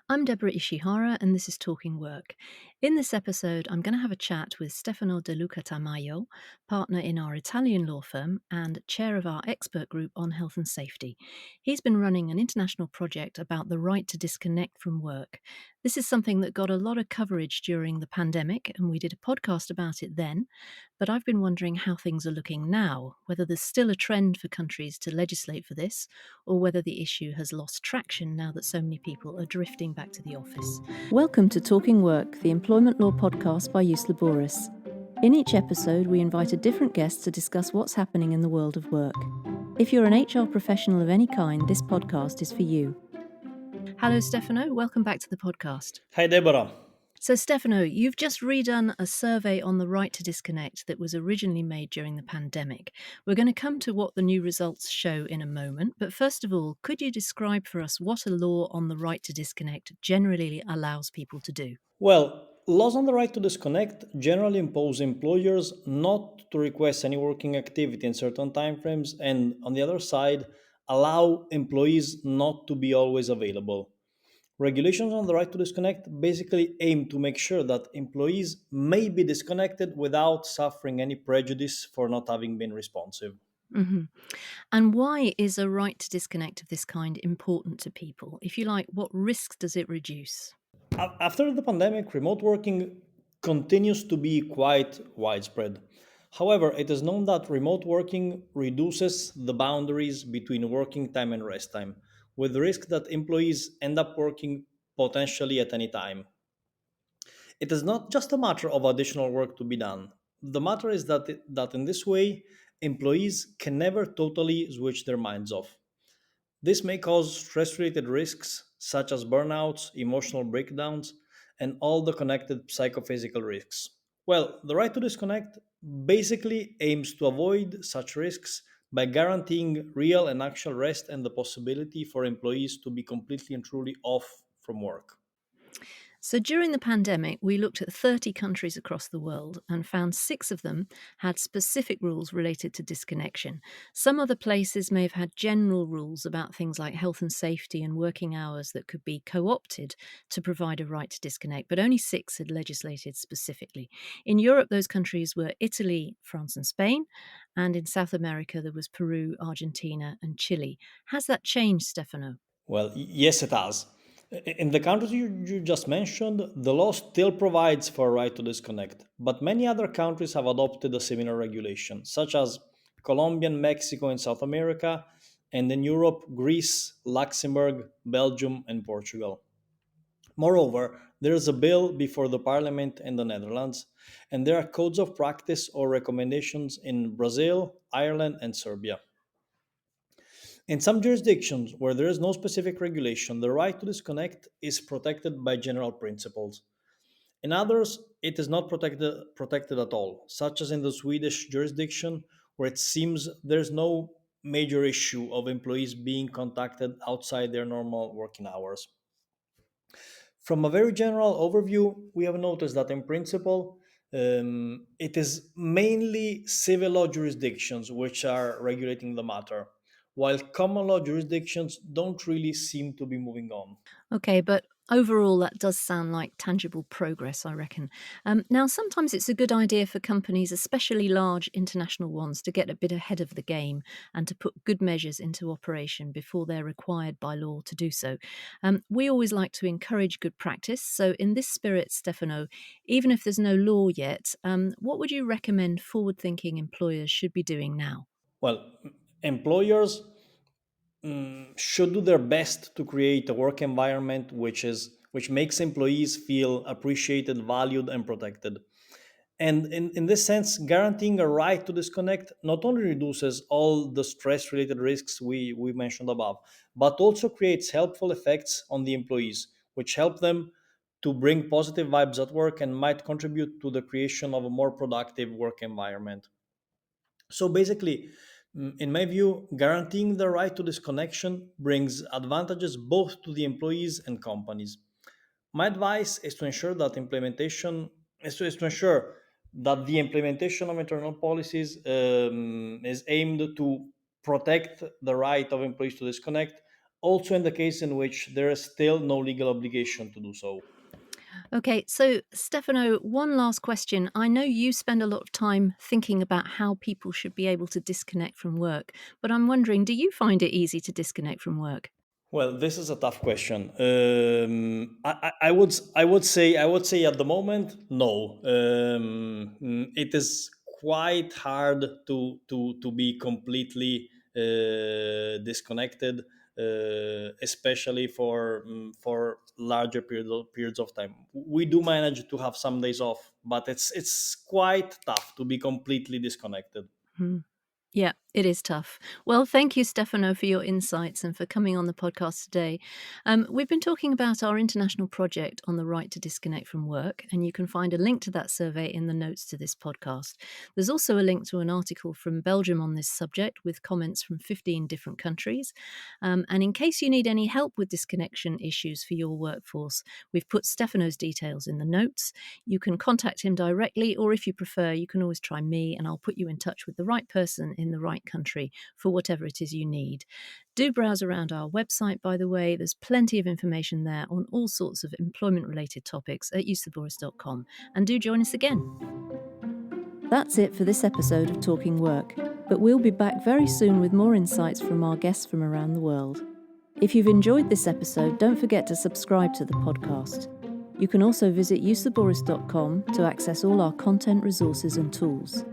I'm Deborah Ishihara, and this is Talking Work. In this episode, I'm going to have a chat with Stefano de Luca Tamajo, partner in our Italian law firm and chair of our expert group on health and safety. He's been running an international project about the right to disconnect from work. This is something that got a lot of coverage during the pandemic, and we did a podcast about it then. But I've been wondering how things are looking now, whether there's still a trend for countries to legislate for this, or whether the issue has lost traction now that so many people are drifting back to the office. Welcome to Talking Work, the employment law podcast by Jus Laboris. In each episode, we invite a different guest to discuss what's happening in the world of work. If you're an HR professional of any kind, this podcast is for you. Hello, Stefano. Welcome back to the podcast. Hi, Deborah. So, Stefano, you've just redone a survey on the right to disconnect that was originally made during the pandemic. We're going to come to what the new results show in a moment, but first of all, could you describe for us what a law on the right to disconnect generally allows people to do? Well, laws on the right to disconnect generally impose employers not to request any working activity in certain timeframes, and on the other side, allow employees not to be always available. Regulations on the right to disconnect basically aim to make sure that employees may be disconnected without suffering any prejudice for not having been responsive. hmm And why is a right to disconnect of this kind important to people? If you like, what risks does it reduce? After the pandemic, remote working continues to be quite widespread. However, it is known that remote working reduces the boundaries between working time and rest time, with the risk that employees end up working potentially at any time. It is not just a matter of additional work to be done. The matter is that in this way, employees can never totally switch their minds off. This may cause stress related risks such as burnouts, emotional breakdowns, and all the connected psychophysical risks. Well, the right to disconnect basically aims to avoid such risks by guaranteeing real and actual rest and the possibility for employees to be completely and truly off from work. So during the pandemic, we looked at 30 countries across the world and found 6 of them had specific rules related to disconnection. Some other places may have had general rules about things like health and safety and working hours that could be co opted to provide a right to disconnect, but only 6 had legislated specifically. In Europe, those countries were Italy, France, and Spain. And in South America, there was Peru, Argentina, and Chile. Has that changed, Stefano? Well, yes, it has. In the countries you just mentioned, the law still provides for a right to disconnect, but many other countries have adopted a similar regulation, such as Colombia and Mexico in South America, and in Europe, Greece, Luxembourg, Belgium, and Portugal. Moreover, there is a bill before the parliament in the Netherlands, and there are codes of practice or recommendations in Brazil, Ireland, and Serbia. In some jurisdictions where there is no specific regulation, the right to disconnect is protected by general principles. In others, it is not protected at all, such as in the Swedish jurisdiction, where it seems there's no major issue of employees being contacted outside their normal working hours. From a very general overview, we have noticed that in principle, it is mainly civil law jurisdictions which are regulating the matter, while common law jurisdictions don't really seem to be moving on. Okay, but overall, that does sound like tangible progress, I reckon. Now, sometimes it's a good idea for companies, especially large international ones, to get a bit ahead of the game and to put good measures into operation before they're required by law to do so. We always like to encourage good practice. So, in this spirit, Stefano, even if there's no law yet, what would you recommend forward thinking employers should be doing now? Well, employers should do their best to create a work environment which makes employees feel appreciated, valued, and protected. And in this sense, guaranteeing a right to disconnect not only reduces all the stress related risks we mentioned above, but also creates helpful effects on the employees, which help them to bring positive vibes at work and might contribute to the creation of a more productive work environment. So basically, in my view, guaranteeing the right to disconnection brings advantages both to the employees and companies. My advice is to ensure that the implementation of internal policies is aimed to protect the right of employees to disconnect, also in the case in which there is still no legal obligation to do so. Okay, so Stefano, one last question. I know you spend a lot of time thinking about how people should be able to disconnect from work, but I'm wondering, do you find it easy to disconnect from work? Well, this is a tough question. I would say at the moment no. It is quite hard to be completely disconnected, especially for larger periods of time. We do manage to have some days off, but it's quite tough to be completely disconnected. Hmm. Yeah, it is tough. Well, thank you, Stefano, for your insights and for coming on the podcast today. We've been talking about our international project on the right to disconnect from work, and you can find a link to that survey in the notes to this podcast. There's also a link to an article from Belgium on this subject with comments from 15 different countries. And in case you need any help with disconnection issues for your workforce, we've put Stefano's details in the notes. You can contact him directly, or if you prefer, you can always try me and I'll put you in touch with the right person in the right country for whatever it is you need. Do browse around our website, by the way. There's plenty of information there on all sorts of employment related topics at usaboris.com. And do join us again. That's it for this episode of Talking Work, but we'll be back very soon with more insights from our guests from around the world. If you've enjoyed this episode, don't forget to subscribe to the podcast. You can also visit usaboris.com to access all our content, resources and tools.